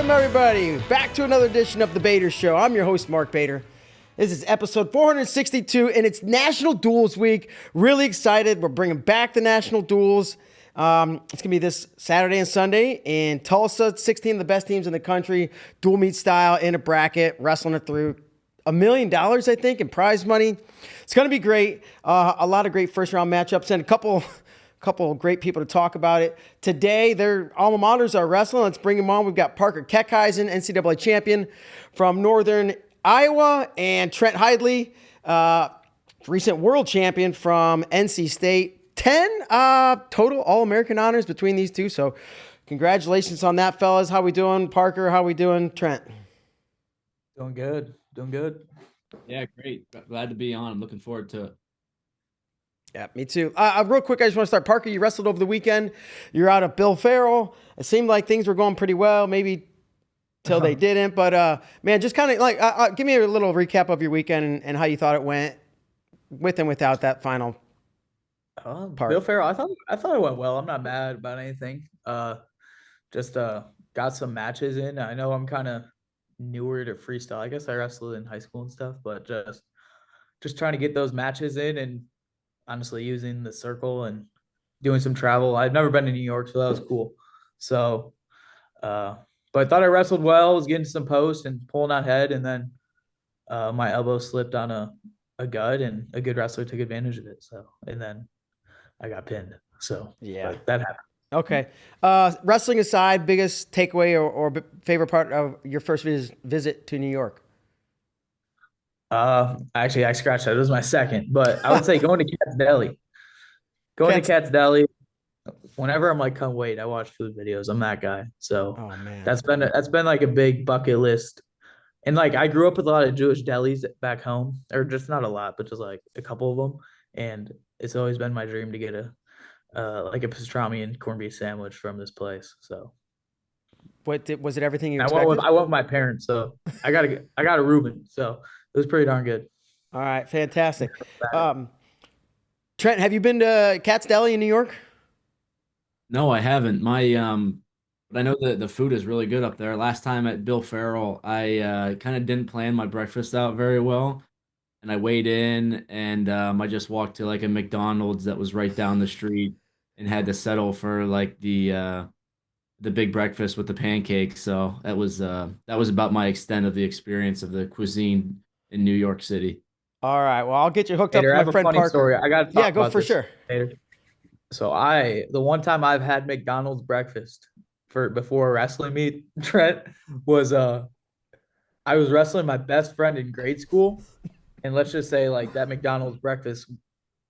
Welcome, everybody, back to another edition of The Bader Show. I'm your host, Mark Bader. This is episode 462, and it's National Duels Week. Really excited. We're bringing back the National Duels. It's going to be this Saturday and Sunday in Tulsa. 16 of the best teams in the country, dual meet style, in a bracket, wrestling it through $1 million, I think, in prize money. It's going to be great. A lot of great first-round matchups and a couple of great people to talk about it. Today, their alma maters are wrestling. Let's bring them on. We've got Parker Keckeisen, NCAA champion from Northern Iowa, and Trent Hidlay, recent world champion from NC State. 10 total All-American honors between these two. So congratulations on that, fellas. How we doing, Parker? How we doing, Trent? Doing good. Doing good. Yeah, great. Glad to be on. I'm looking forward to it. Yeah, me too. Real quick, I just want to start. Parker, you wrestled over the weekend. You're out of Bill Farrell. It seemed like things were going pretty well, maybe till they didn't. But, man, just kind of like give me a little recap of your weekend and how you thought it went with and without that final part. Bill Farrell, I thought it went well. I'm not mad about anything. Just got some matches in. I know I'm kind of newer to freestyle. I guess I wrestled in high school and stuff, but just trying to get those matches in and honestly using the circle and doing some travel. I've never been to New York, so that was cool. So, but I thought I wrestled well. Was getting some posts and pulling out head, and then my elbow slipped on a gut, and a good wrestler took advantage of it. So, and then I got pinned. So yeah, that happened. Okay. Wrestling aside, biggest takeaway or favorite part of your first visit to New York? Actually, I scratched that. It was my second, but I would say going to Cat's Deli. To Cat's Deli. Whenever I'm like, come wait, I watch food videos. I'm that guy. So oh, man. that's been like a big bucket list. And like I grew up with a lot of Jewish delis back home, or just not a lot, but just like a couple of them. And it's always been my dream to get like a pastrami and corned beef sandwich from this place. So was it everything you expected? I went with my parents, so I got a Reuben. So it was pretty darn good. All right, fantastic. Trent, have you been to Cat's Deli in New York? No, I haven't. But I know that the food is really good up there. Last time at Bill Farrell, I kind of didn't plan my breakfast out very well. And I weighed in, and I just walked to like a McDonald's that was right down the street and had to settle for like the big breakfast with the pancakes. So that was about my extent of the experience of the cuisine in New York City. All right. Well, I'll get you hooked up with my friend Parker. Story. I got yeah, go for sure. Later. So the one time I've had McDonald's breakfast before a wrestling meet, Trent, was I was wrestling my best friend in grade school. And let's just say like that McDonald's breakfast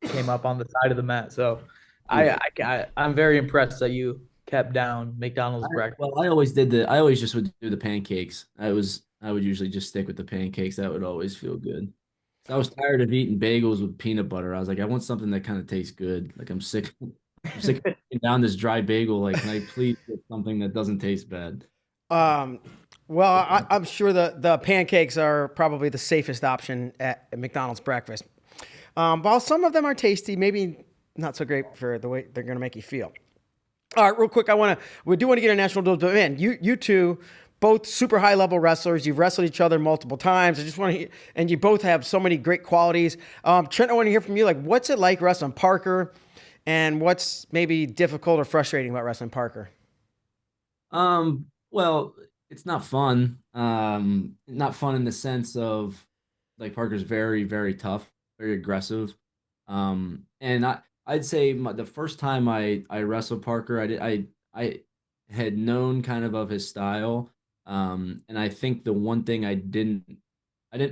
came up on the side of the mat. So I'm very impressed that you kept down McDonald's breakfast. Well, I always just would do the pancakes. I would usually just stick with the pancakes. That would always feel good. So I was tired of eating bagels with peanut butter. I was like, I want something that kind of tastes good. Like I'm sick of eating down this dry bagel. Like, can I please get something that doesn't taste bad? Well, I'm sure the pancakes are probably the safest option at McDonald's breakfast. While some of them are tasty, maybe not so great for the way they're going to make you feel. All right, real quick, we do want to get a national duel, but man, you two, both super high level wrestlers. You've wrestled each other multiple times. I just want to, and you both have so many great qualities. Trent, I want to hear from you. Like, what's it like wrestling Parker, and what's maybe difficult or frustrating about wrestling Parker? Well, it's not fun. Not fun in the sense of like Parker's very, very tough, very aggressive. And I'd say the first time I wrestled Parker, I had known kind of his style. And I think the one thing I didn't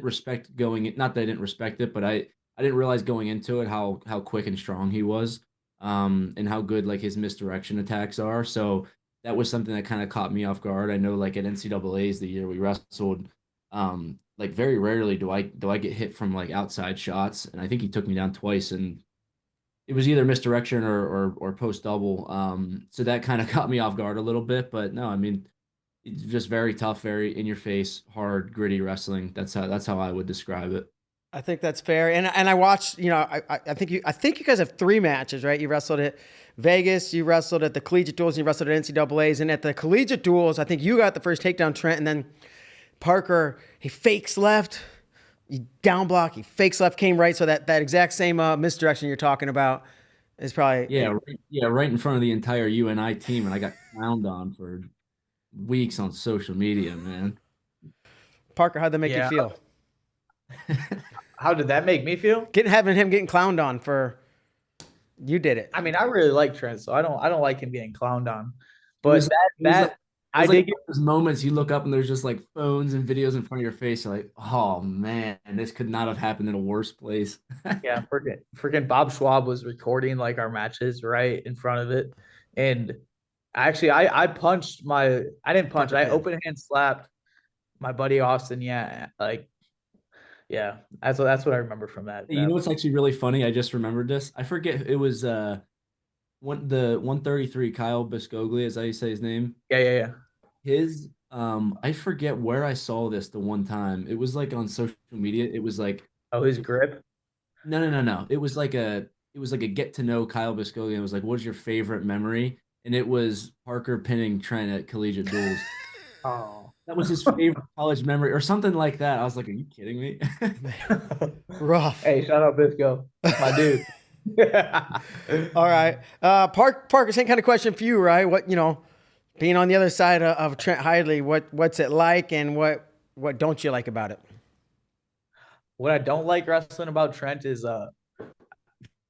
respect not that I didn't respect it, but I didn't realize going into it how quick and strong he was, and how good like his misdirection attacks are. So that was something that kind of caught me off guard. I know like at NCAA's the year we wrestled, like very rarely do I get hit from like outside shots. And I think he took me down twice, and it was either misdirection or post double. So that kind of caught me off guard a little bit, but no, I mean, it's just very tough, very in your face, hard, gritty wrestling. That's how I would describe it. I think that's fair. And I watched, I think you guys have 3 matches, right? You wrestled at Vegas, you wrestled at the collegiate duels, and you wrestled at NCAAs. And at the collegiate duels, I think you got the first takedown, Trent, and then Parker, he fakes left, he down block, he fakes left, came right. So that exact same misdirection you're talking about is probably right in front of the entire UNI team, and I got clowned on for weeks on social media, man. Parker, how'd that make you feel? How did that make me feel? Having him getting clowned on for you did it. I mean, I really like Trent, so I don't like him getting clowned on. But I did get those moments you look up and there's just like phones and videos in front of your face. You're like, oh man, this could not have happened in a worse place. Yeah, freaking Bob Schwab was recording like our matches right in front of it. And actually I punched I didn't punch, I open hand slapped my buddy Austin. Yeah, like yeah, that's what I remember from that. You know what's actually really funny? I just remembered this. I forget it was the 133 Kyle Biscoglia, is that how you say his name? Yeah. His I forget where I saw this the one time. It was like on social media. It was like his grip. No. It was like a get to know Kyle Biscoglia. It was like, what's your favorite memory? And it was Parker pinning Trent at collegiate duels. Oh. That was his favorite college memory or something like that. I was like, are you kidding me? Rough. Hey, shout out Bisco, my dude. All right. Parker, same kind of question for you, right? What, being on the other side of Trent Hidlay, what's it like and what don't you like about it? What I don't like wrestling about Trent is I feel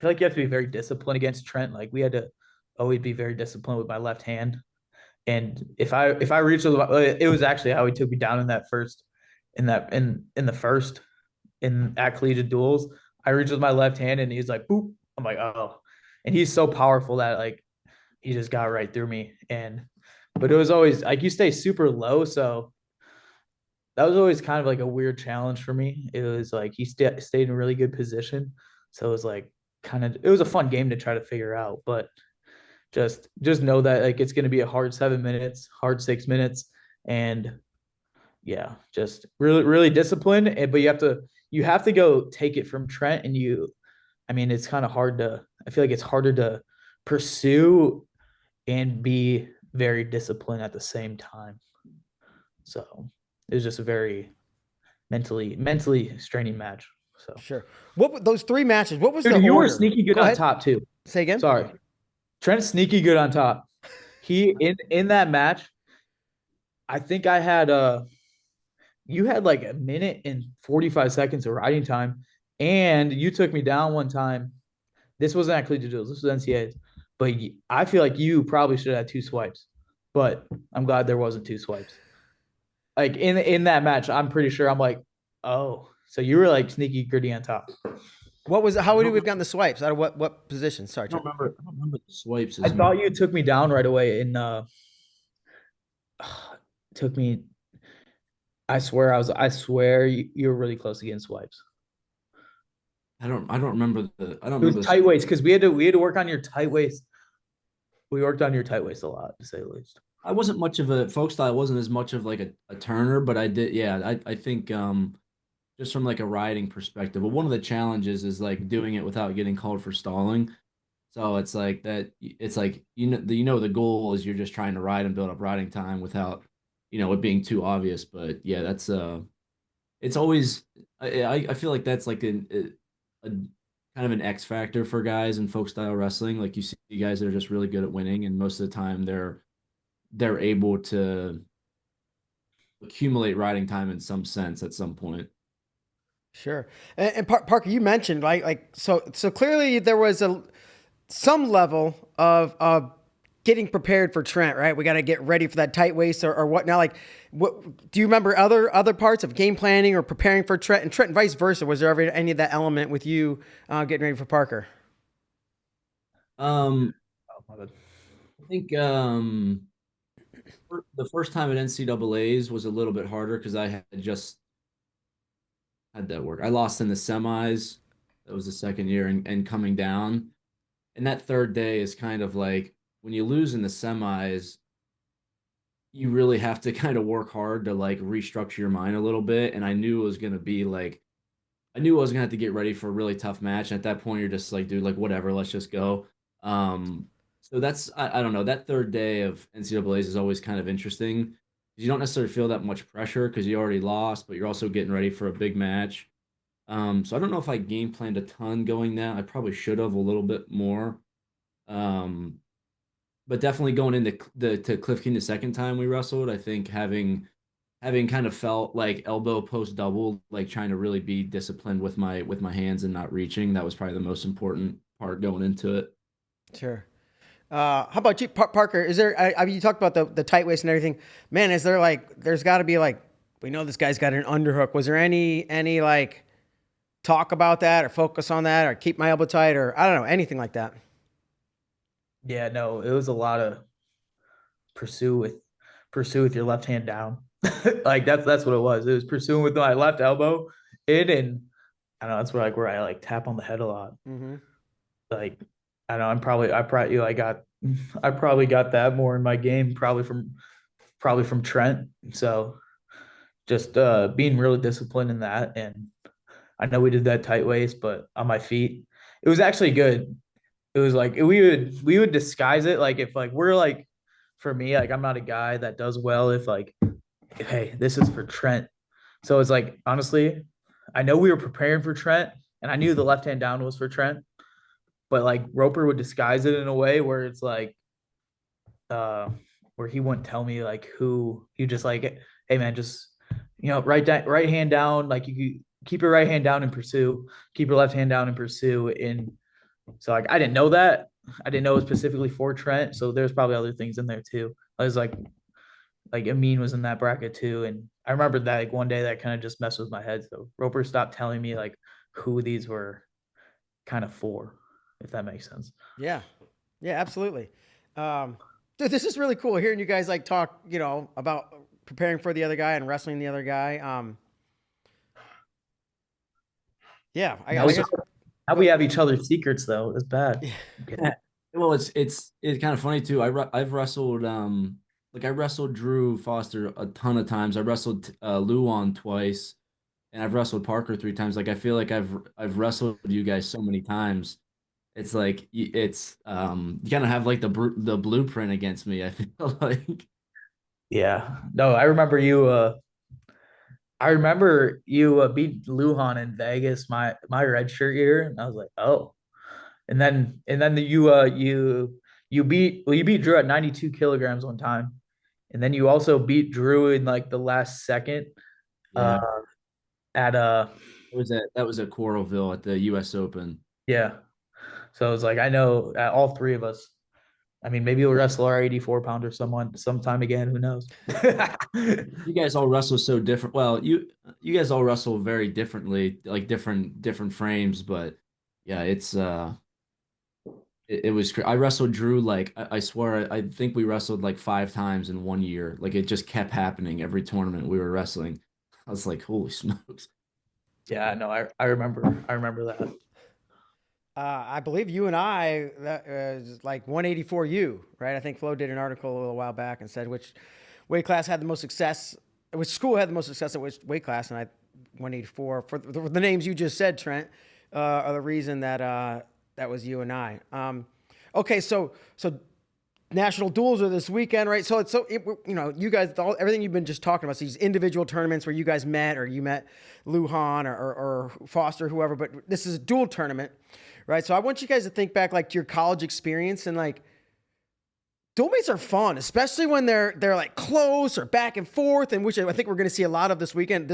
like you have to be very disciplined against Trent. Like we had to always be very disciplined with my left hand. And if I reach, it was actually how he took me down in that first, in the first at collegiate duels. I reached with my left hand and he's like, boop. I'm like, oh. And he's so powerful that like he just got right through me. But it was always like you stay super low, so that was always kind of like a weird challenge for me. It was like he stayed in a really good position, so it was like it was a fun game to try to figure out. But just know that like it's going to be a hard 7 minutes, hard 6 minutes, and yeah, just really disciplined. But you have to go take it from Trent, and I mean, it's kind of hard I feel like it's harder to pursue and be very disciplined at the same time. So it was just a very mentally straining match. So sure. What those 3 matches? What was Dude, the you order? were sneaky good on top too. Say again. Sorry, Trent's sneaky good on top. He in that match, I think I had you had like a minute and 45 seconds of riding time, and you took me down one time. This wasn't at collegiate duels. This was NCAAs. But I feel like you probably should have had 2 swipes. But I'm glad there wasn't 2 swipes. Like in that match, I'm pretty sure I'm like, oh, so you were like sneaky gritty on top. How would we have gotten the swipes? Out of what position? Sorry, I don't remember the swipes. I thought you took me down right away and took me. I swear you were really close to getting swipes. I don't remember It was tight waist because we had to work on your tight waist. We worked on your tight waist a lot, to say the least. I wasn't much of a folk style. I wasn't as much of like a turner, but I did. Yeah, I think just from like a riding perspective. But one of the challenges is like doing it without getting called for stalling. So it's like that. It's like the goal is you're just trying to ride and build up riding time without it being too obvious. But yeah, that's it's always I feel like that's like a kind of an X factor for guys in folk style wrestling. Like you see guys that are just really good at winning, and most of the time they're able to accumulate riding time in some sense at some point. Sure. And Parker, you mentioned so clearly there was some level of getting prepared for Trent, right? We got to get ready for that tight waist or whatnot. Like, what do you remember other parts of game planning or preparing for Trent and vice versa? Was there ever any of that element with you getting ready for Parker? I think the first time at NCAAs was a little bit harder because I had just had that work. I lost in the semis. That was the second year and coming down. And that third day is kind of like when you lose in the semis, you really have to kind of work hard to like restructure your mind a little bit. And I knew it was going to be like I knew I was gonna have to get ready for a really tough match. At that point, you're just like, dude, like whatever, let's just go. So that's I don't know. That third day of NCAA's is always kind of interesting. You don't necessarily feel that much pressure because you already lost, but you're also getting ready for a big match. So I don't know if I game planned a ton going that. I probably should have a little bit more. Um, but definitely going into to Cliff King the second time we wrestled, I think having kind of felt like elbow post double, like trying to really be disciplined with my hands and not reaching. That was probably the most important part going into it. Sure. How about you, Parker? Is there? I mean, you talked about the tight waist and everything. Man, is there like? There's got to be like. We know this guy's got an underhook. Was there any like talk about that or focus on that or keep my elbow tight or I don't know anything like that? Yeah, no, it was a lot of pursue with your left hand down. Like that's what it was. It was pursuing with my left elbow in, and I don't know, that's where I like tap on the head a lot. Mm-hmm. Like I don't know, I probably got that more in my game, probably from Trent. So just being really disciplined in that. And I know we did that tight waist, but on my feet, it was actually good. It was like we would disguise it, like if like we're like, for me, like I'm not a guy that does well if like, hey, this is for Trent. So it's like, honestly, I know we were preparing for Trent and I knew the left hand down was for Trent, but like Roper would disguise it in a way where it's like, uh, where he wouldn't tell me like who. He just like, hey man, just, right hand down, like you keep your right hand down and pursue, keep your left hand down and pursue. And so like I didn't know that. I didn't know it was specifically for Trent. So there's probably other things in there too. I was like Amin was in that bracket too. And I remember that like one day that kind of just messed with my head. So Roper stopped telling me like who these were kind of for, if that makes sense. Yeah. Yeah, absolutely. Dude, this is really cool hearing you guys like talk, about preparing for the other guy and wrestling the other guy. Yeah, Now we have each other's secrets though. It's bad. Yeah. Well, it's kind of funny too. I've wrestled like I wrestled Drew Foster a ton of times. I wrestled Luan twice, and I've wrestled Parker 3 times. Like I feel like I've wrestled you guys so many times. It's like it's you kind of have like the blueprint against me. I feel like. Yeah. No, I remember you beat Luhan in Vegas my red shirt year, and I was like, oh. And then you beat Drew at 92 kilograms one time, and then you also beat Drew in like the last second. Yeah. At That was at Coralville at the U.S. Open. Yeah. So it's like I know all three of us. I mean, maybe we'll wrestle our 84 pounder sometime again. Who knows? You guys all wrestle so different. Well, you guys all wrestle very differently, like different frames. But yeah, it was. I wrestled Drew like I swear I think we wrestled like 5 times in one year. Like it just kept happening every tournament we were wrestling. I was like, holy smokes. Yeah, no, I remember that. I believe UNI that is like 184U, right? I think Flo did an article a little while back and said which weight class had the most success, which school had the most success at which weight class, and I 184 for the names you just said, Trent, are the reason that that was UNI. Okay, so national duels are this weekend, right? So you guys, everything you've been just talking about, so these individual tournaments where you guys met, or you met Luhan or Foster, whoever, but this is a dual tournament, right? So I want you guys to think back like to your college experience, and like dual meets are fun, especially when they're like close or back and forth, and which I think we're going to see a lot of this weekend.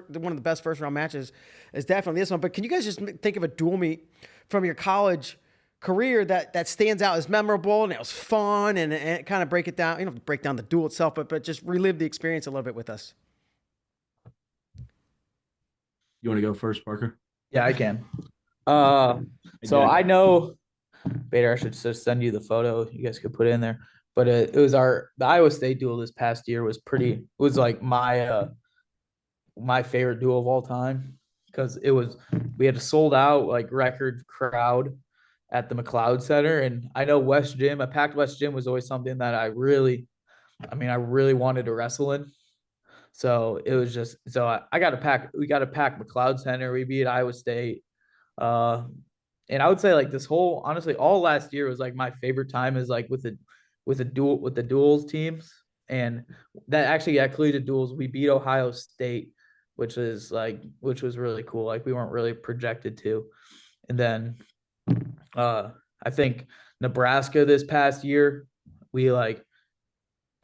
One of the best first round matches is definitely this one. But can you guys just think of a dual meet from your college career that stands out as memorable and it was fun, and kind of break it down? You don't have to break down the duel itself, but just relive the experience a little bit with us. You want to go first, Parker? Yeah, I can. So I know, Bader, I should just send you the photo. You guys could put it in there. But it was the Iowa State duel this past year was like my favorite duel of all time, because we had a sold out like record crowd at the McLeod Center. And I know a packed West Gym was always something that I really wanted to wrestle in. So it was just so I got to pack. We got to pack McLeod Center. We beat Iowa State. Uh, and I would say like this whole honestly all last year was like my favorite time is like with the duels teams, and that actually got collegiate duels. We beat Ohio State, which was really cool. Like we weren't really projected to, and then I think Nebraska this past year we like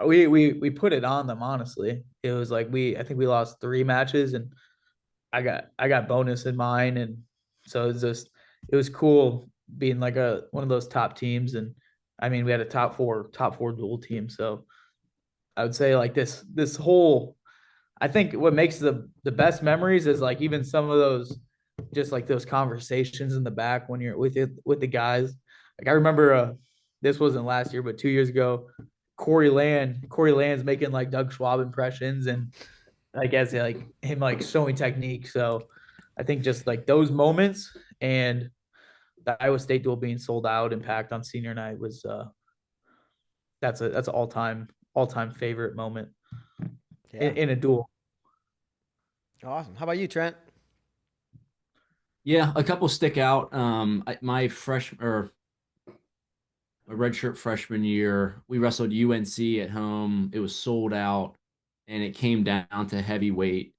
we put it on them. Honestly, it was like I think we lost 3 matches, and I got bonus in mine, and so it was cool being like a one of those top teams, and I mean we had a top four dual team, so I would say like this whole I think what makes the best memories is like even some of those just like those conversations in the back when you're with the guys. Like I remember this wasn't last year, but 2 years ago, Corey Land's making like Doug Schwab impressions, and I guess like him like showing technique. So I think just like those moments and the Iowa State duel being sold out and packed on senior night was that's an all time favorite moment Yeah. in a duel. Awesome. How about you, Trent? Yeah, a couple stick out. My my redshirt freshman year, we wrestled UNC at home. It was sold out, and it came down to heavyweight.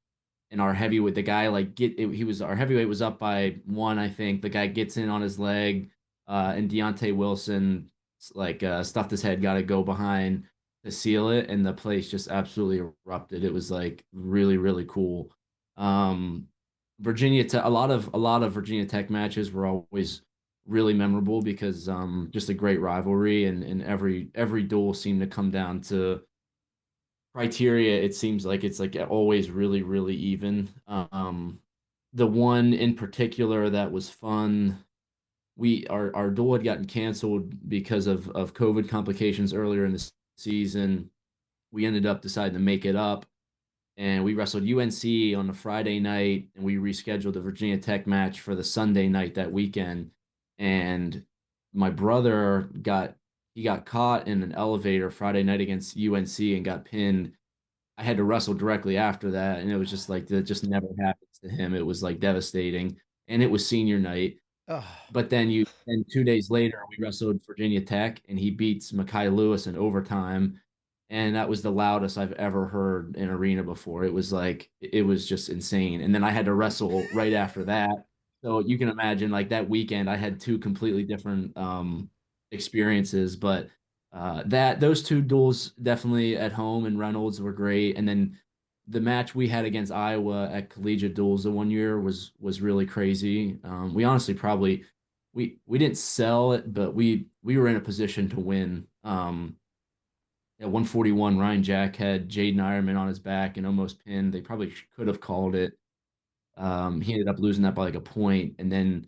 And our heavyweight, the guy he was our heavyweight was up by 1, I think. The guy gets in on his leg, and Deontay Wilson stuffed his head, got to go behind to seal it, and the place just absolutely erupted. It was like really really cool. Um, Virginia Tech, a lot of Virginia Tech matches were always really memorable because just a great rivalry, and every duel seemed to come down to criteria. It seems like it's like always really really even. The one in particular that was fun, our duel had gotten canceled because of COVID complications earlier in the season. We ended up deciding to make it up, and we wrestled UNC on a Friday night, and we rescheduled the Virginia Tech match for the Sunday night that weekend. And my brother got caught in an elevator Friday night against UNC and got pinned. I had to wrestle directly after that, and it was just like that just never happens to him. It was like devastating, and it was senior night. Oh, But then 2 days later, we wrestled Virginia Tech, and he beats Mackay Lewis in overtime, and that was the loudest I've ever heard in arena before. It was just insane. And then I had to wrestle right after that, so you can imagine like that weekend I had 2 completely different experiences. But that those 2 duels definitely at home in Reynolds were great, and then the match we had against Iowa at collegiate duels the one year was really crazy. We honestly probably we didn't sell it, but we were in a position to win. At 141, Ryan Jack had Jaden Ironman on his back and almost pinned. They probably could have called it. He ended up losing that by like a point, and then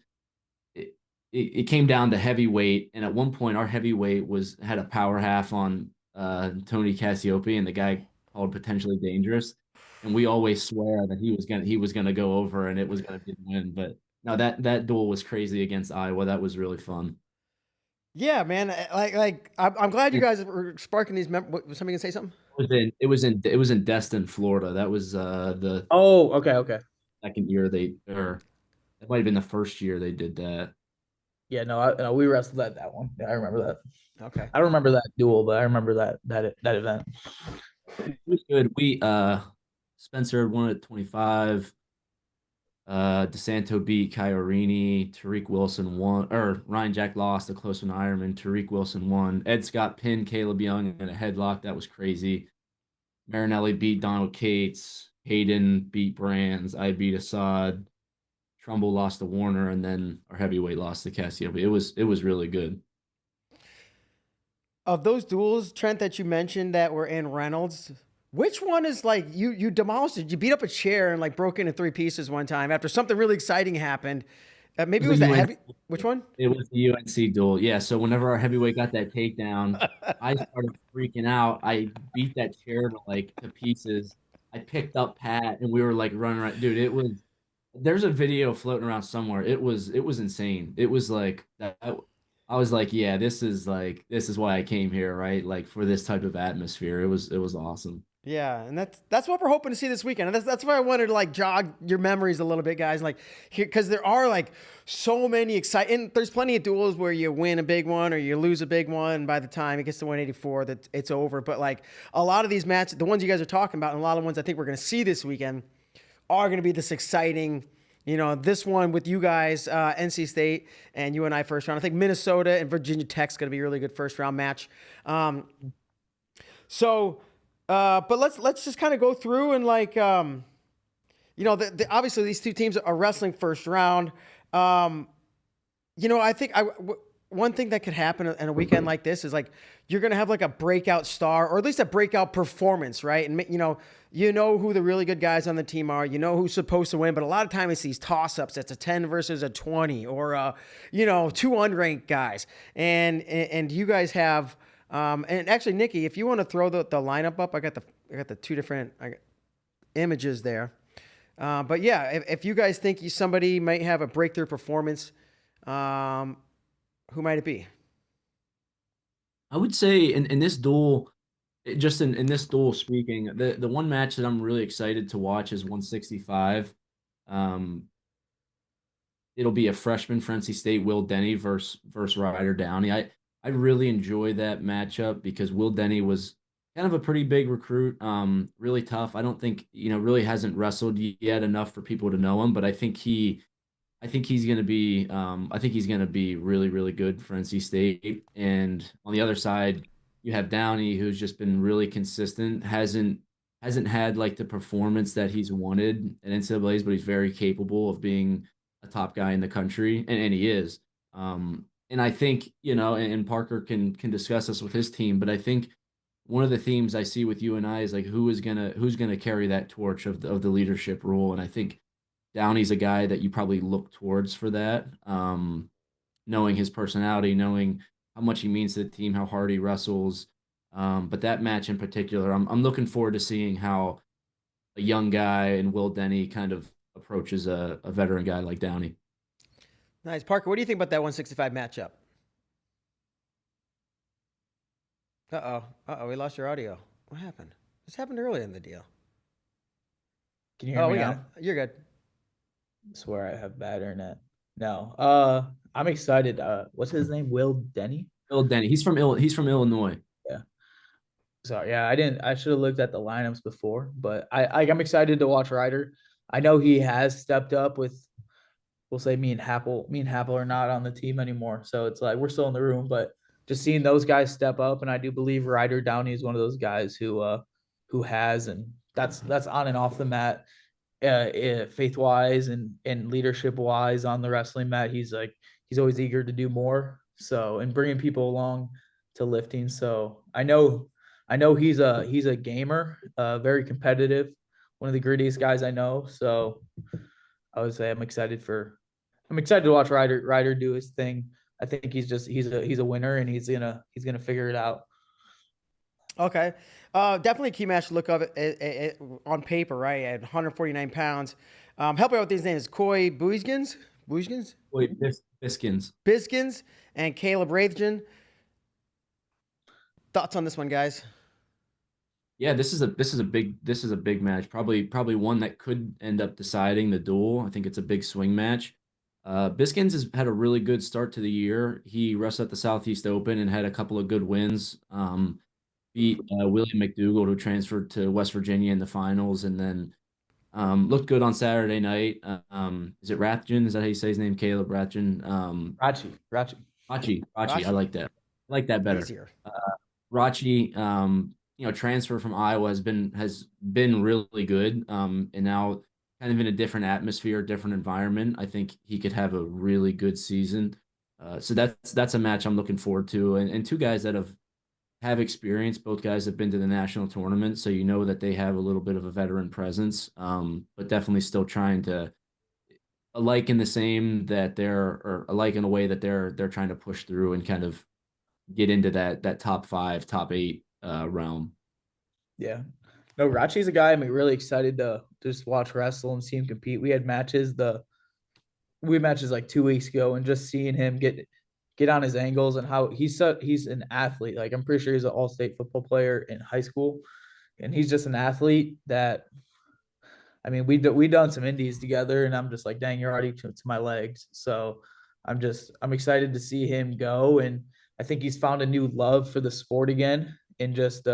it came down to heavyweight. And at one point, our heavyweight had a power half on Tony Cassiope, and the guy called potentially dangerous. And we always swear that he was gonna go over and it was gonna be the win. But no, that duel was crazy against Iowa. That was really fun. yeah, man. I'm glad you guys were sparking these. Was somebody gonna say something? It was in Destin, Florida. That was the Oh, okay. second year or it might have been the first year they did that. Yeah, no, we wrestled that one. Yeah, I remember that. Okay. I don't remember that duel, but I remember that event. It was good. We Spencer won at 25. DeSanto beat Kyorini. Tariq Wilson won, or Ryan Jack lost a close one to Ironman. Tariq Wilson won. Ed Scott pinned Caleb Young in a headlock. That was crazy. Marinelli beat Donald Cates. Hayden beat Brands. I beat Assad. Trumbull lost to Warner, and then our heavyweight lost to Cassiope. It was really good. Of those duels, Trent, that you mentioned that were in Reynolds, which one is like you demolished it? You beat up a chair and like broke into 3 pieces one time after something really exciting happened. Maybe it was that heavy. Which one? It was the UNC duel. Yeah. So whenever our heavyweight got that takedown, I started freaking out. I beat that chair to pieces. I picked up Pat, and we were like running around. Dude, there's a video floating around somewhere. It was insane. It was like that. I was like, yeah, this is why I came here, right? Like for this type of atmosphere. It was awesome. Yeah, and that's what we're hoping to see this weekend. And that's why I wanted to like jog your memories a little bit, guys. Like here, because there are like so many exciting. There's plenty of duels where you win a big one or you lose a big one. And by the time it gets to 184, that it's over. But like a lot of these matches, the ones you guys are talking about, and a lot of ones I think we're going to see this weekend, are going to be this exciting. You know, this one with you guys, NC State and UNI first round. I think Minnesota and Virginia Tech's going to be a really good first round match. But let's just kind of go through and like, you know, obviously these two teams are wrestling first round. You know, I think one thing that could happen in a weekend like this is like you're gonna have like a breakout star or at least a breakout performance, right? And you know who the really good guys on the team are. You know who's supposed to win, but a lot of times it's these toss-ups. It's a 10 versus a 20, or you know, two unranked guys, and you guys have. And actually, Nikki, if you want to throw the lineup up, I got the two different images there. But yeah, if you guys think somebody might have a breakthrough performance, who might it be? I would say in this duel, just in this duel speaking, the one match that I'm really excited to watch is 165. It'll be a freshman for NC State, Will Denny versus Ryder Downey. I really enjoy that matchup because Will Denny was kind of a pretty big recruit, really tough. I don't think, really hasn't wrestled yet enough for people to know him, but I think he's going to be, really, really good for NC State. And on the other side, you have Downey, who's just been really consistent, hasn't had like the performance that he's wanted at NCAA's, but he's very capable of being a top guy in the country, and he is. And I think, and Parker can discuss this with his team, but I think one of the themes I see with UNI is like who's gonna carry that torch of the leadership role. And I think Downey's a guy that you probably look towards for that. Knowing his personality, knowing how much he means to the team, how hard he wrestles. But that match in particular, I'm looking forward to seeing how a young guy and Will Denny kind of approaches a veteran guy like Downey. Nice. Parker, what do you think about that 165 matchup? We lost your audio. What happened? This happened earlier in the deal. Can you hear me now? You're good. I swear I have bad internet. No. I'm excited. What's his name? Will Denny? Will Denny. He's from Illinois. Yeah. Sorry. Yeah, I should have looked at the lineups before, but I'm excited to watch Ryder. I know he has stepped up with, we'll say me and Happel are not on the team anymore. So it's like we're still in the room, but just seeing those guys step up, and I do believe Ryder Downey is one of those guys who has, and that's on and off the mat, faith wise and leadership wise on the wrestling mat. He's always eager to do more. So, and bringing people along to lifting. So I know he's a gamer, very competitive, one of the grittiest guys I know. So I would say I'm excited to watch Ryder do his thing. I think he's a winner, and he's gonna figure it out. Okay. Definitely a key match to look up on paper, right? At 149 pounds. Help me out with these names. Coy Biskins, Biskins, and Caleb Rathjen. Thoughts on this one, guys? Yeah, this is a big match. Probably one that could end up deciding the duel. I think it's a big swing match. Biskins has had a really good start to the year. He wrestled at the Southeast Open and had a couple of good wins. Beat William McDougald, who transferred to West Virginia in the finals, and then looked good on Saturday night. Is it Rathjen? Is that how you say his name? Caleb Rathjen? Rachi. I like that. I like that better. Easier. Rachi, transfer from Iowa has been really good. And now kind of in a different atmosphere, different environment. I think he could have a really good season. So that's a match I'm looking forward to. And two guys that have experience. Both guys have been to the national tournament, so you know that they have a little bit of a veteran presence. But definitely still trying to alike in a way that they're trying to push through and kind of get into that top 5, top 8 realm. Yeah. No, Rachi's a guy I'm really excited to just watch wrestle and see him compete. We had matches like 2 weeks ago, and just seeing him get on his angles and how he's an athlete. Like, I'm pretty sure he's an all-state football player in high school. and he's just an athlete that, I mean, we done some indies together, and I'm just like, dang, you're already to my legs. So I'm excited to see him go, and I think he's found a new love for the sport again, and just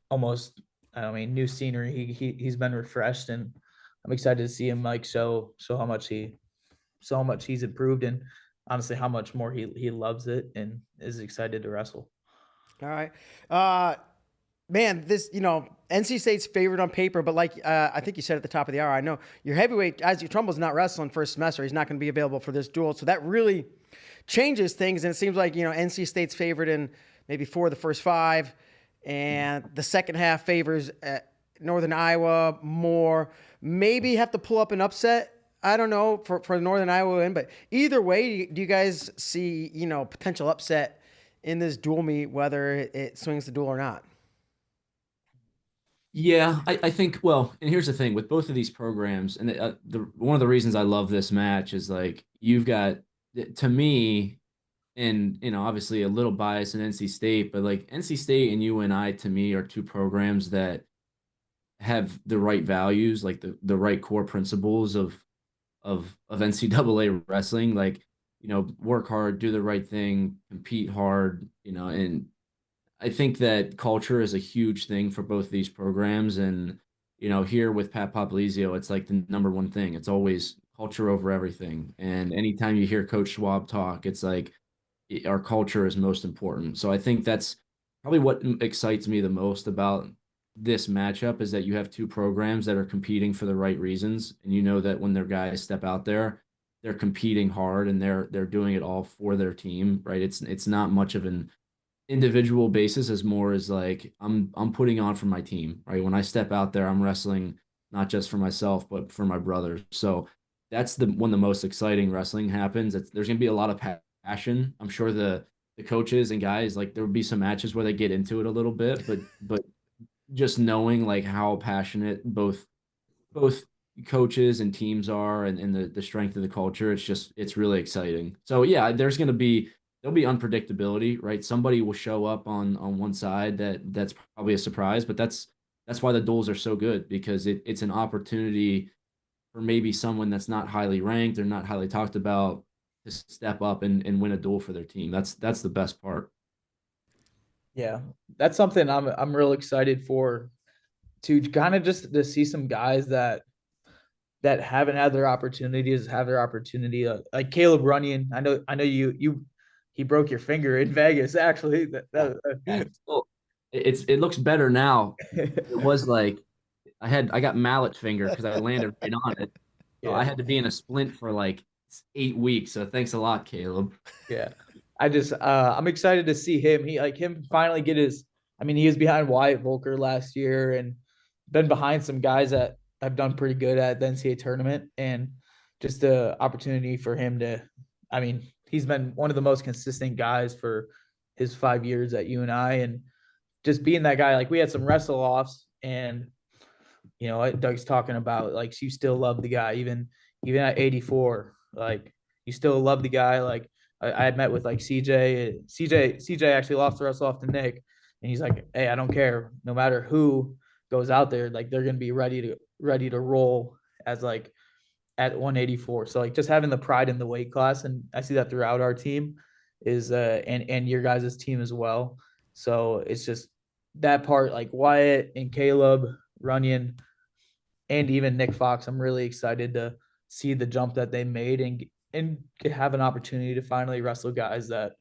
almost, I mean, new scenery. He's been refreshed, and I'm excited to see him like show how much he's improved, and honestly how much more he loves it and is excited to wrestle. All right. Man, this, NC State's favored on paper, but like I think you said at the top of the hour, I know your heavyweight, Isaac Trumbull's not wrestling first semester. He's not going to be available for this duel. So that really changes things. And it seems like, NC State's favored in maybe 4 of the first 5. And the second half favors Northern Iowa more. Maybe have to pull up an upset. I don't know for Northern Iowa win, but either way, do you guys see, potential upset in this dual meet, whether it swings the duel or not? Yeah, I think, well, and here's the thing with both of these programs, and one of the reasons I love this match is like you've got, to me, and obviously a little bias in NC State, but like NC State and UNI to me are 2 programs that have the right values, like the right core principles of NCAA wrestling, like work hard, do the right thing, compete hard, and I think that culture is a huge thing for both these programs. And, here with Pat Popolizio, it's like the number one thing. It's always culture over everything. And anytime you hear Coach Schwab talk, it's like our culture is most important. So I think that's probably what excites me the most about this matchup is that you have 2 programs that are competing for the right reasons. And you know that when their guys step out there, they're competing hard and they're doing it all for their team, right? It's not much of an individual basis as more as like I'm putting on for my team, right? When I step out there, I'm wrestling not just for myself but for my brothers. So that's the when the most exciting wrestling happens. There's gonna be a lot of passion. I'm sure the coaches and guys, like there will be some matches where they get into it a little bit, but just knowing like how passionate both coaches and teams are, and the strength of the culture, it's really exciting. So yeah, there'll be unpredictability, right? Somebody will show up on one side that's probably a surprise, but that's why the duels are so good, because it's an opportunity for maybe someone that's not highly ranked or not highly talked about to step up and win a duel for their team. That's the best part. Yeah, that's something I'm real excited for, to kind of just to see some guys that haven't had their opportunities have their opportunity. Like Caleb Runyon, I know he broke your finger in Vegas actually. Well, it looks better now. It was like I got mallet finger because I landed right on it. So I Yeah, had to be in a splint for like 8 weeks. So thanks a lot, Caleb. yeah. I'm excited to see him. Him finally get his. I mean, he was behind Wyatt Volker last year and been behind some guys that have done pretty good at the NCAA tournament, and just the opportunity for him to. I mean, he's been one of the most consistent guys for his 5 years at UNI, and just being that guy. Like we had some wrestle offs, and Doug's talking about like you still love the guy even at 84, like you still love the guy. Like I had met with like CJ actually lost the wrestle off to Nick, and he's like, hey, I don't care, no matter who goes out there, like they're gonna be ready to roll as like at 184. So like just having the pride in the weight class, and I see that throughout our team is and your guys' team as well. So it's just that part, like Wyatt and Caleb Runyon and even Nick Fox. I'm really excited to see the jump that they made, and have an opportunity to finally wrestle guys that,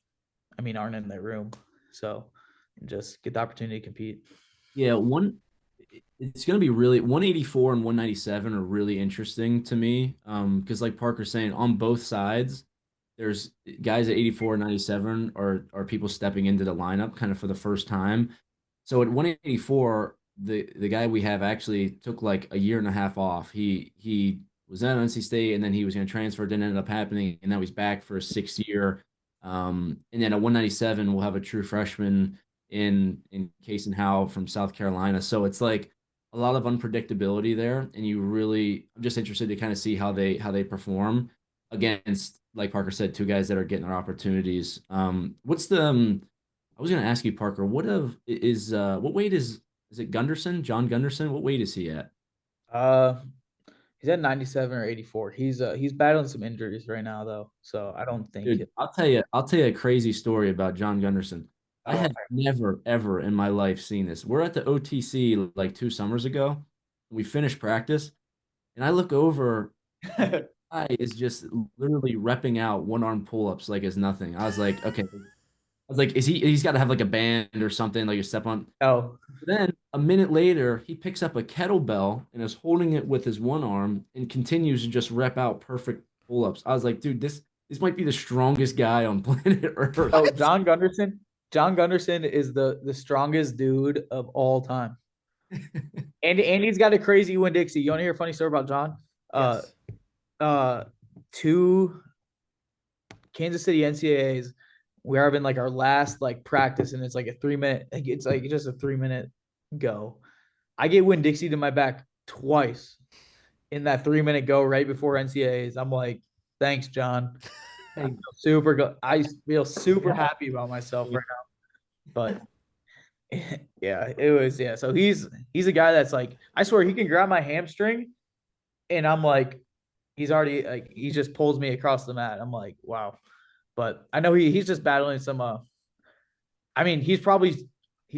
I mean, aren't in their room. So just get the opportunity to compete. Yeah, it's going to be really 184 and 197 are really interesting to me. Because like Parker's saying, on both sides, there's guys at 84 and 97 are people stepping into the lineup kind of for the first time. So at 184, the guy we have actually took like a year and a half off. He was at NC State and then he was going to transfer. It didn't end up happening, and now he's back for a 6th year. And then at 197, we'll have a true freshman in Keckeisen Howe from South Carolina. So it's like a lot of unpredictability there, and I'm just interested to kind of see how they perform against, like Parker said, 2 guys that are getting their opportunities. What's the I was going to ask you, Parker, what weight is is it Gunderson? John Gunderson? What weight is he at? Uh, he's at 97 or 84. He's battling some injuries right now though, so I don't think Dude, I'll tell you a crazy story about John Gunderson. I oh, had never, ever in my life seen this. We're at the OTC like 2 summers ago. We finished practice, and I look over, guy is just literally repping out one arm pull-ups like it's nothing. I was like, okay. I was like, he's got to have like a band or something, like a step on. oh, Then a minute later, he picks up a kettlebell and is holding it with his one arm and continues to just rep out perfect pull-ups. I was like, dude, this might be the strongest guy on planet Earth. oh, John Gunderson. John Gunderson is the strongest dude of all time. And he's got a crazy Winn-Dixie. You want to hear a funny story about John? Yes. Two Kansas City NCAAs, we're having like our last like practice, and it's like a 3-minute, it's like just a 3-minute go. I get Winn-Dixie to my back twice in that 3-minute go right before NCAAs. I'm like, thanks, John. I feel super happy about myself right now. But yeah, it was, yeah. So he's a guy that's like, I swear he can grab my hamstring and I'm like, he's already like, he just pulls me across the mat. I'm like, wow. But I know he's just battling some I mean, he's probably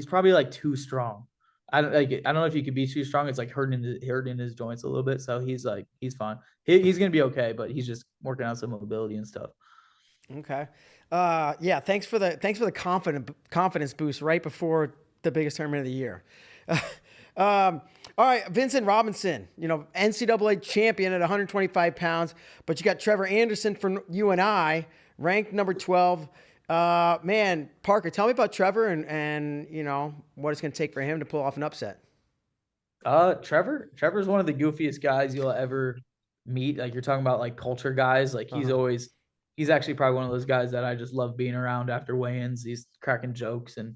like too strong. I don't know if he could be too strong. It's like hurting his joints a little bit. So he's like, he's fine. He's gonna be okay, but he's just working on some mobility and stuff. Okay. Yeah. Thanks for the confidence boost right before the biggest tournament of the year. All right, Vincent Robinson, NCAA champion at 125 pounds, but you got Trever Andersen from UNI, ranked number 12. Man, Parker, tell me about Trever and what it's going to take for him to pull off an upset. Trevor's one of the goofiest guys you'll ever meet. Like you're talking about like culture guys. Like he's actually probably one of those guys that I just love being around after weigh-ins. He's cracking jokes and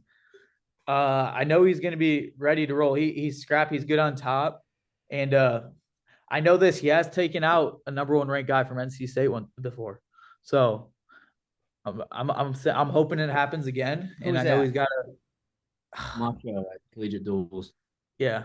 I know he's going to be ready to roll. He's scrappy. He's good on top. And I know this. He has taken out a number 1 ranked guy from NC State one before. So I'm hoping it happens again. And I know he's got a Macho at collegiate duels. Yeah.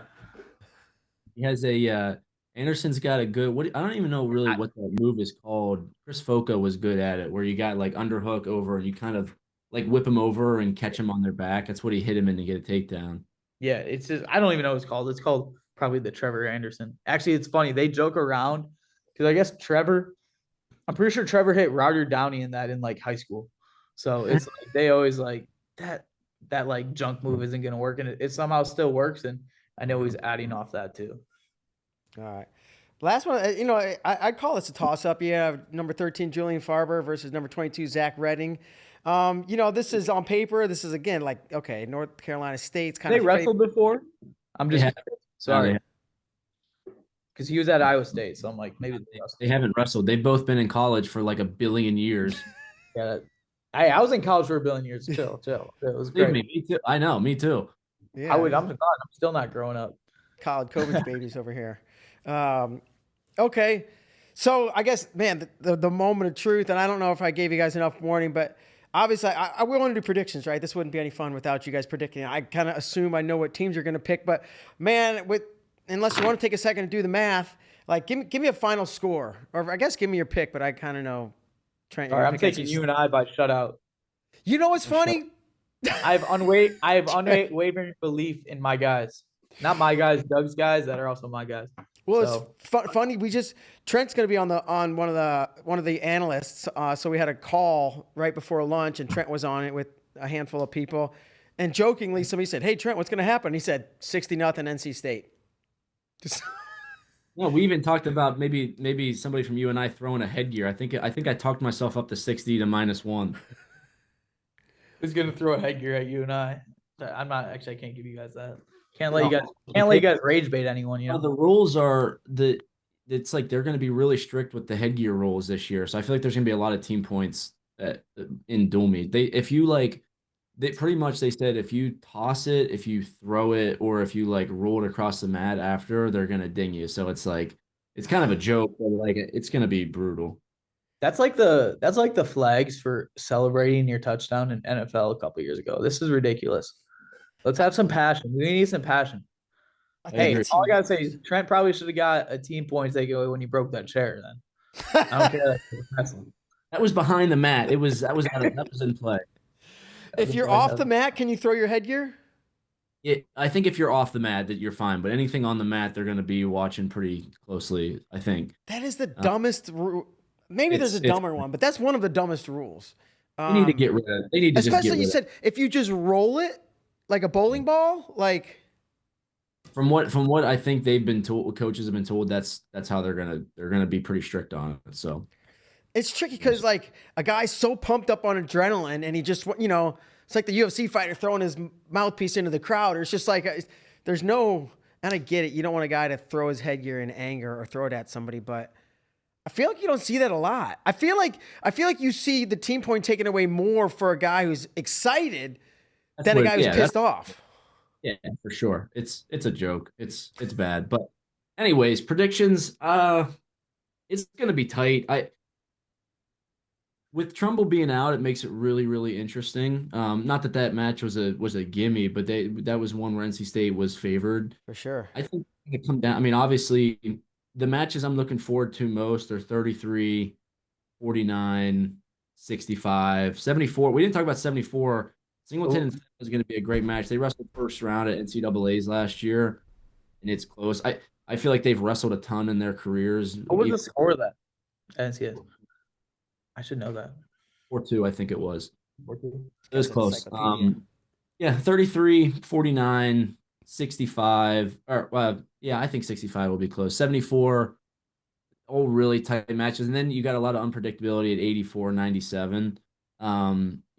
He has a Anderson's got a good I don't even know really what that move is called. Chris Foca was good at it, where you got like underhook over and you kind of like whip him over and catch him on their back. That's what he hit him in to get a takedown. Yeah, it's just I don't even know what it's called. It's called probably the Trever Andersen. Actually, it's funny. They joke around because I guess I'm pretty sure Trever hit Roger Downey in that in like high school. So it's like they always like that like junk move isn't gonna work, and it somehow still works. And I know he's adding off that too. All right. Last one, I'd call this a toss-up. You have number 13, Julian Farber versus number 22, Zach Redding. This is on paper. This is, again, like, okay, North Carolina State's kind of... They wrestled before? I'm just sorry. Because he was at Iowa State, so I'm like, maybe they haven't wrestled. They've both been in college for like 1 billion years. Yeah. I was in college for 1 billion years. Chill. It was great. Me too. I know, me too. Yeah, I'm still not growing up. College COVID babies over here. Okay. So I guess, man, the moment of truth, and I don't know if I gave you guys enough warning, but obviously I want to do predictions, right? This wouldn't be any fun without you guys predicting. I kind of assume I know what teams you're going to pick, but man, unless you want to take a second to do the math, like give me a final score, or I guess give me your pick, but I kind of know. Trent, all right, I'm taking UNI by shutout. You know what's funny? I have unwavering belief in my guys. Not my guys, Doug's guys that are also my guys. Well, it's funny. Trent's going to be on one of the analysts. So we had a call right before lunch, and Trent was on it with a handful of people. And jokingly, somebody said, "Hey, Trent, what's going to happen?" He said, 60-0 NC State. No, we even talked about maybe somebody from UNI throwing a headgear. I think I talked myself up to 60 to -1. Who's going to throw a headgear at UNI? I'm not actually. I can't give you guys that. Can't let you guys rage bait anyone. The rules are it's like they're going to be really strict with the headgear rules this year. So I feel like there's going to be a lot of team points in dual meet. They pretty much they said if you toss it, if you throw it, or if you like roll it across the mat after, they're going to ding you. So it's like it's kind of a joke, but like it's going to be brutal. That's like the flags for celebrating your touchdown in NFL a couple years ago. This is ridiculous. Let's have some passion. We need some passion. Hey, all I gotta say is Trent probably should have got a team point takeaway when he broke that chair. Then I don't care. That was behind the mat. That was in play. If you're off the mat, can you throw your headgear? I think if you're off the mat, that you're fine. But anything on the mat, they're going to be watching pretty closely, I think. That is the dumbest rule. Maybe there's a dumber one, but that's one of the dumbest rules. They need to get rid of it. They need to especially you said if you just roll it like a bowling ball, like from what I think they've been told, coaches have been told that's how they're gonna be pretty strict on it. So it's tricky because like a guy's so pumped up on adrenaline and he just it's like the UFC fighter throwing his mouthpiece into the crowd. Or it's just like there's no, and I get it. You don't want a guy to throw his headgear in anger or throw it at somebody, but I feel like you don't see that a lot. I feel like you see the team point taken away more for a guy who's excited than a guy who's pissed off. Yeah, for sure. It's a joke. It's bad. But anyways, predictions. It's gonna be tight. With Trumbull being out, it makes it really, really interesting. Not that match was a gimme, but that was one where NC State was favored. For sure. I think it come down. I mean, obviously, the matches I'm looking forward to most are 33, 49, 65, 74. We didn't talk about 74. Singleton is going to be a great match. They wrestled first round at NCAA's last year, and it's close. I feel like they've wrestled a ton in their careers. What was the score of that? NCAA. I should know that. 4-2, I think it was. 4-2. It was close. Yeah, 33, 49, 65. Or yeah, I think 65 will be close. 74, all really tight matches. And then you got a lot of unpredictability at 84, 97.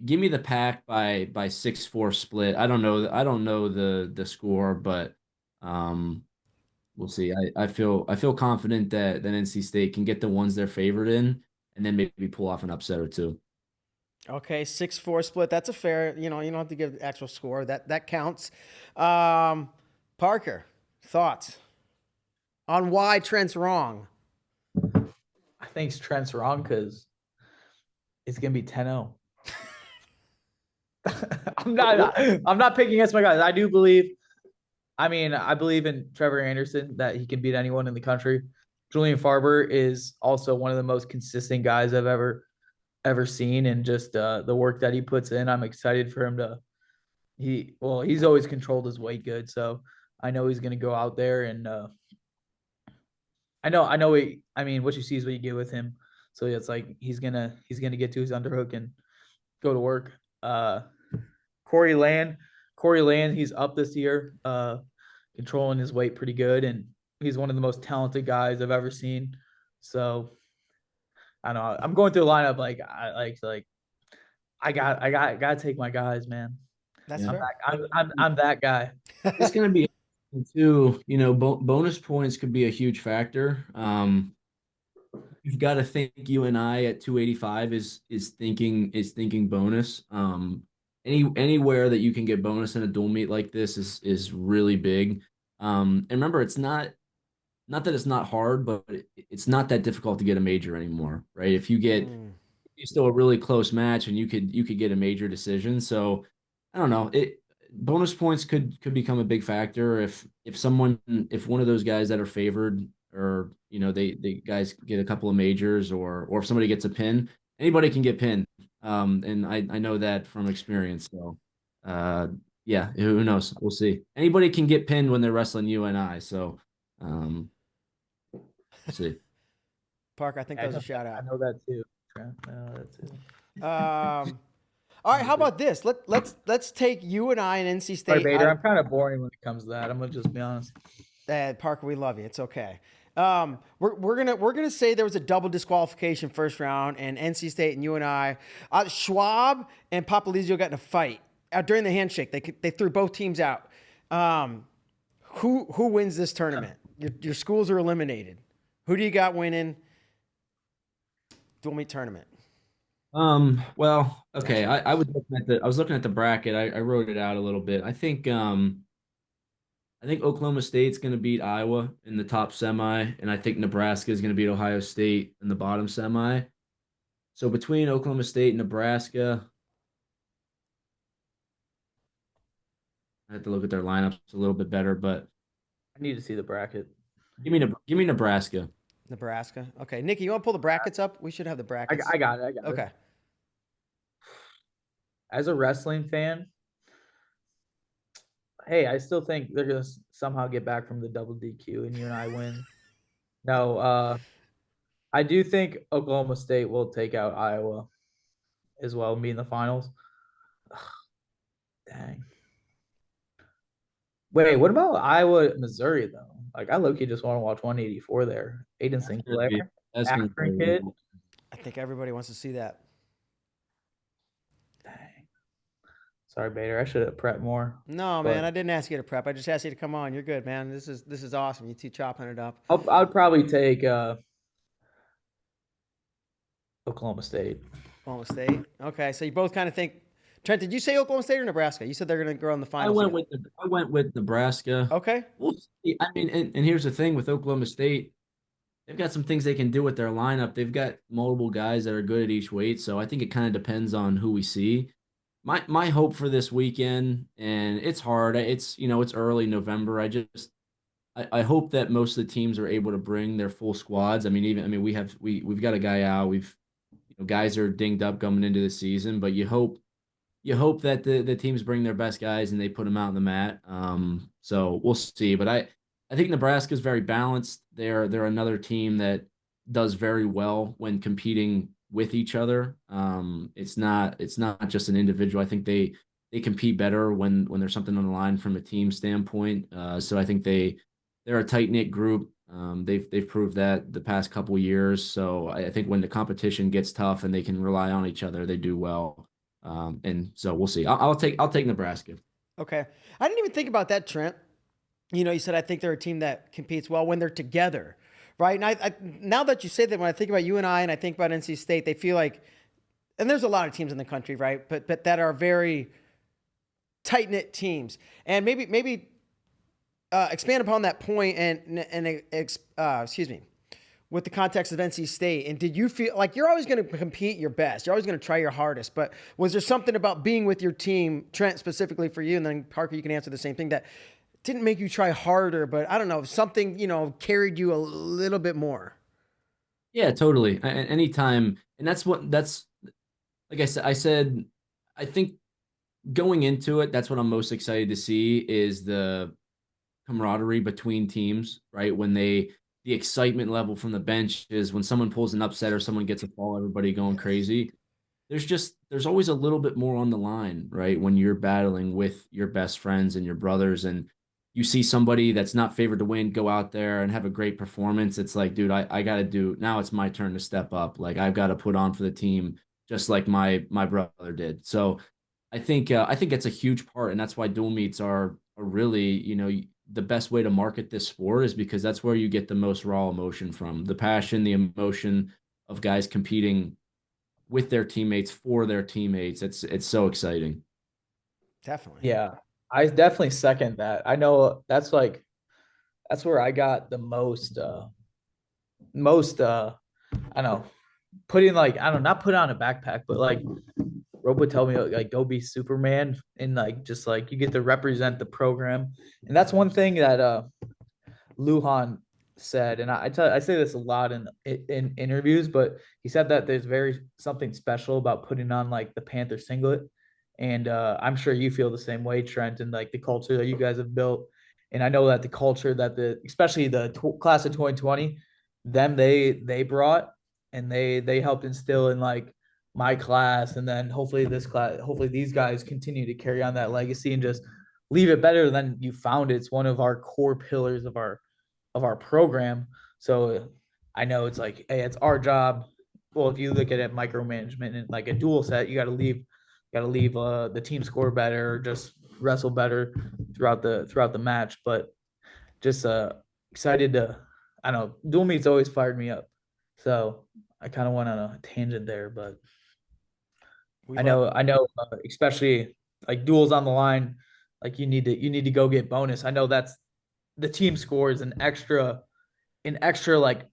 Give me the Pack by 6-4 split. I don't know the score, but we'll see. I feel confident that NC State can get the ones they're favored in, and then maybe pull off an upset or two. Okay, 6-4 split. That's a fair. You don't have to give the actual score. That counts. Parker, thoughts on why Trent's wrong? I think Trent's wrong because it's gonna be 10-0. I'm not picking against my guys. I believe in Trever Andersen that he can beat anyone in the country. Julian Farber is also one of the most consistent guys I've ever seen, and just the work that he puts in. I'm excited for him to. He's always controlled his weight good, so I know he's gonna go out there and. I know. What you see is what you get with him. So it's like he's gonna get to his underhook and go to work. Corey Land, he's up this year, controlling his weight pretty good, and he's one of the most talented guys I've ever seen. So I don't know. I'm going through the lineup I gotta take my guys, man. That's fair. I'm that guy. It's gonna be too. Bonus points could be a huge factor. You've got to think UNI at 285 is thinking bonus. Anywhere that you can get bonus in a dual meet like this is really big. And remember, it's not that it's not hard, but it's not that difficult to get a major anymore, right? If you get it's still a really close match, and you could get a major decision. So I don't know. Bonus points could become a big factor if one of those guys that are favored, or they guys get a couple of majors, or if somebody gets a pin. Anybody can get pinned, and I know that from experience. So yeah, who knows? We'll see. Anybody can get pinned when they're wrestling UNI. So we'll see. Parker, I think that was a shout out. I know that too. I know that too. All right, how about this? Let's take UNI and NC State. Bader, I'm kind of boring when it comes to that. I'm gonna just be honest. Parker, we love you. It's okay. We're gonna say there was a double disqualification first round, and NC State and UNI. Schwab and Papalizio got in a fight during the handshake. They threw both teams out. Who wins this tournament? Your schools are eliminated. Who do you got winning dual meet tournament? Well, okay. I was looking at the bracket. I wrote it out a little bit. I think Oklahoma State's going to beat Iowa in the top semi, and I think Nebraska is going to beat Ohio State in the bottom semi. So between Oklahoma State and Nebraska, I have to look at their lineups a little bit better, but I need to see the bracket. Give me Nebraska. Nebraska. Okay, Nikki, you want to pull the brackets up? We should have the brackets. I got it. I got it. Okay. As a wrestling fan, hey, I still think they're gonna somehow get back from the double DQ and UNI win. No, I do think Oklahoma State will take out Iowa as well, and be in the finals. Ugh, dang. Wait, what about Iowa, Missouri though? Like I low-key just want to watch 184 there. Aiden Sinclair, That's gonna Akron be kid. I think everybody wants to see that. Dang. Sorry, Bader. I should have prepped more. No, man, I didn't ask you to prep. I just asked you to come on. You're good, man. This is awesome. You two chopping it up. I would probably take Oklahoma State. Oklahoma State. Okay, so you both kind of think. Trent, did you say Oklahoma State or Nebraska? You said they're going to go in the finals. I went with Nebraska. Okay. We'll see. I mean, and here's the thing with Oklahoma State, they've got some things they can do with their lineup. They've got multiple guys that are good at each weight, so I think it kind of depends on who we see. My hope for this weekend, and it's hard. It's it's early November. I hope that most of the teams are able to bring their full squads. I mean, we've got a guy out. Guys are dinged up coming into the season, but you hope that the teams bring their best guys and they put them out on the mat. So we'll see. But I think Nebraska is very balanced. They're another team that does very well when competing with each other. It's not just an individual. I think they compete better when there's something on the line from a team standpoint. So I think they're a tight knit group. They've proved that the past couple years. So I think when the competition gets tough and they can rely on each other, they do well. And so we'll see. I'll take Nebraska. Okay. I didn't even think about that, Trent. You said I think they're a team that competes well when they're together, right? And I now that you say that, when I think about UNI and I think about NC State, they feel like, and there's a lot of teams in the country, right? But that are very tight knit teams, and maybe expand upon that point and excuse me, with the context of NC State. And did you feel like you're always going to compete your best? You're always going to try your hardest. But was there something about being with your team, Trent, specifically for you, and then Parker, you can answer the same thing, that didn't make you try harder, but I don't know, something, carried you a little bit more? Yeah, totally. Anytime. And that's like I said, I think going into it, that's what I'm most excited to see is the camaraderie between teams, right? When the excitement level from the bench is when someone pulls an upset or someone gets a fall, everybody going crazy. There's always a little bit more on the line, right? When you're battling with your best friends and your brothers, and you see somebody that's not favored to win go out there and have a great performance. It's like, dude, I got to do, now it's my turn to step up. Like I've got to put on for the team, just like my brother did. So I think it's a huge part, and that's why dual meets are really, the best way to market this sport is because that's where you get the most raw emotion from, the passion, the emotion of guys competing with their teammates for their teammates. It's so exciting. Definitely. Yeah, I definitely second that. I know that's where I got the most I don't know, putting not put on a backpack, but like Rob would tell me, like, go be Superman, and like just like you get to represent the program. And that's one thing that Lujan said, and I say this a lot in interviews, but he said that there's something special about putting on like the Panther singlet. And I'm sure you feel the same way, Trent, and like the culture that you guys have built. And I know that the culture that especially the class of 2020, they brought, and they helped instill in like my class, and then hopefully these guys continue to carry on that legacy and just leave it better than you found it. It's one of our core pillars of our program. So I know it's like, hey, it's our job. Well, if you look at it micromanagement and like a dual set, you got to leave the team score better, or just wrestle better throughout the match. But just excited to, I don't know, dual meets always fired me up. So I kind of went on a tangent there, but I know, especially like duels on the line, like you need to go get bonus. I know that's the team scores an extra like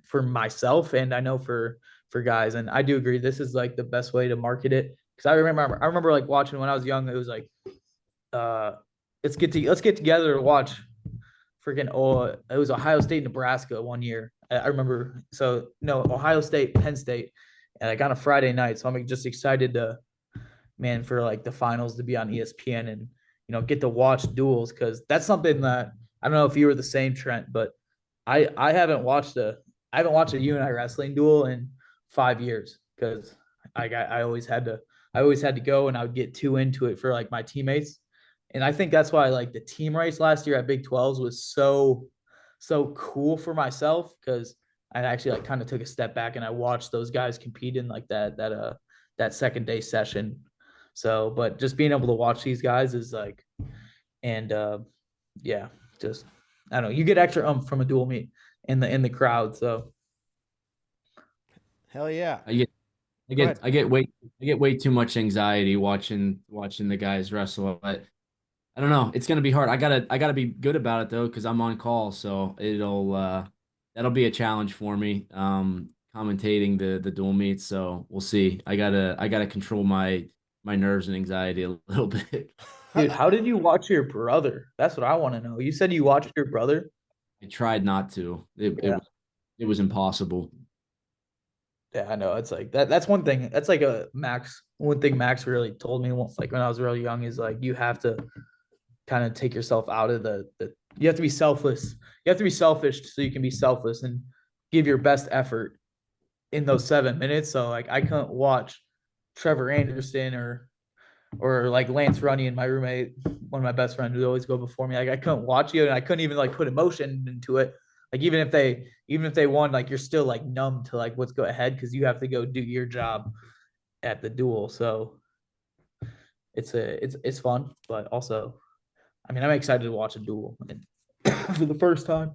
for myself, and I know for guys, and I do agree this is like the best way to market it, because I remember like watching when I was young, it was let's get together to watch freaking it was Ohio State, Nebraska one year. I remember. So no, Ohio State, Penn State, and I got a Friday night. So I'm just excited to, man, for like the finals to be on ESPN and get to watch duels, because that's something that I don't know if you were the same, Trent, but I haven't watched a UNI wrestling duel in 5 years, because I always had to go, and I would get too into it for like my teammates. And I think that's why like the team race last year at Big 12s was so cool for myself, because I actually like kind of took a step back and I watched those guys compete in like that second day session. So, but just being able to watch these guys is like, and yeah, just I don't know, you get extra from a dual meet in the crowd. So Hell yeah. I get way too much anxiety watching the guys wrestle. But I don't know. It's gonna be hard. I gotta be good about it though, because I'm on call, so that'll be a challenge for me. Commentating the dual meets, so we'll see. I gotta control my nerves and anxiety a little bit. dude, how did you watch your brother? That's what I want to know. You said you watched your brother? I tried not to. It was impossible. Yeah, I know. It's like that's one thing. That's like one thing Max really told me once, like when I was really young, is like you have to kind of take yourself out of you have to be selfless. You have to be selfish so you can be selfless and give your best effort in those 7 minutes. So like I couldn't watch Trever Andersen or like Lance Runny and my roommate, one of my best friends who always go before me. Like I couldn't watch you, and I couldn't even like put emotion into it. Like even if they won, like you're still like numb to like what's go ahead, because you have to go do your job at the duel. So it's fun, but also, I mean, I'm excited to watch a duel for the first time.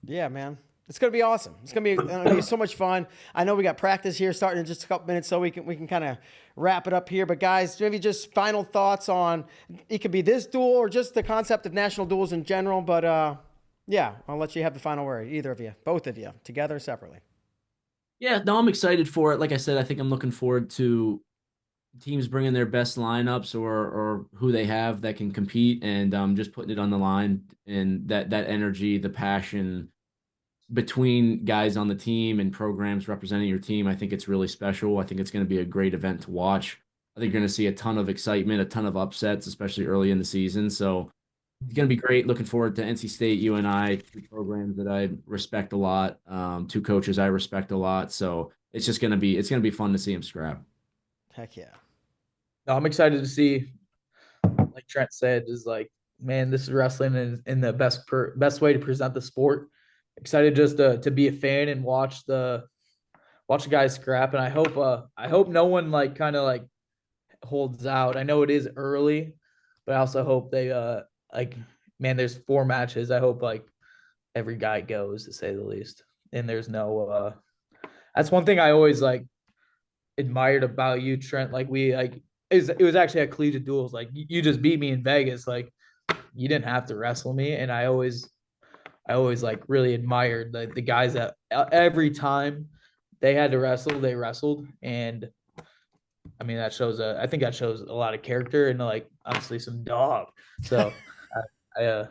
Yeah, man. It's gonna be awesome. It's gonna be so much fun. I know we got practice here starting in just a couple minutes, so we can kind of wrap it up here. But guys, maybe just final thoughts on it. Could be this duel or just the concept of national duels in general. But yeah, I'll let you have the final word. Either of you, both of you, together, or separately. Yeah, no, I'm excited for it. Like I said, I think I'm looking forward to teams bringing their best lineups or who they have that can compete, and just putting it on the line, and that energy, the passion between guys on the team and programs representing your team. I think it's really special. I think it's going to be a great event to watch. I think you're going to see a ton of excitement, a ton of upsets, especially early in the season. So it's going to be great. Looking forward to NC State, UNI, two programs that I respect a lot, two coaches I respect a lot. So it's going to be fun to see them scrap. Heck yeah. No, I'm excited to see, like Trent said, is like, man, this is wrestling in the best way to present the sport. Excited just to be a fan and watch the guys scrap. And I hope no one like kind of like holds out. I know it is early, but I also hope they like, man, there's 4 matches. I hope like every guy goes, to say the least. And there's no that's one thing I always like admired about you, Trent. Like it was actually at collegiate duels. Like you just beat me in Vegas. Like you didn't have to wrestle me. And I always like really admired the guys that every time they had to wrestle, they wrestled. And I mean, I think that shows a lot of character and like obviously some dog. So I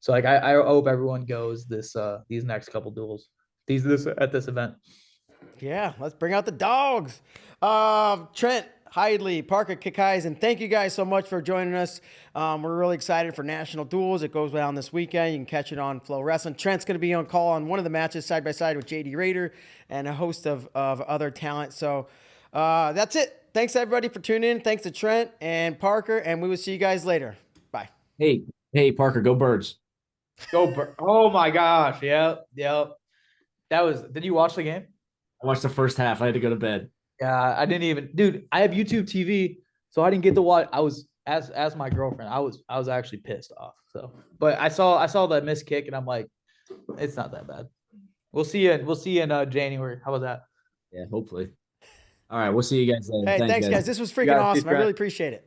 hope everyone goes these next couple duels, at this event. Yeah, let's bring out the dogs. Trent Hidlay, Parker, Keckeisen, thank you guys so much for joining us. We're really excited for national duels. It goes down this weekend. You can catch it on FloWrestling. Trent's going to be on call on one of the matches side by side with JD Raider and a host of other talent. So that's it. Thanks everybody for tuning in. Thanks to Trent and Parker, and we will see you guys later. Bye. Hey, Parker, go Birds. Oh my gosh. Yep. Did you watch the game? I watched the first half. I had to go to bed. Yeah, I didn't even, dude. I have YouTube TV, so I didn't get to watch. I was as my girlfriend. I was actually pissed off. So, but I saw that missed kick, and I'm like, it's not that bad. We'll see you in January. How about that? Yeah, hopefully. All right, we'll see you guys later. Hey, thanks guys. This was freaking awesome. I really appreciate it.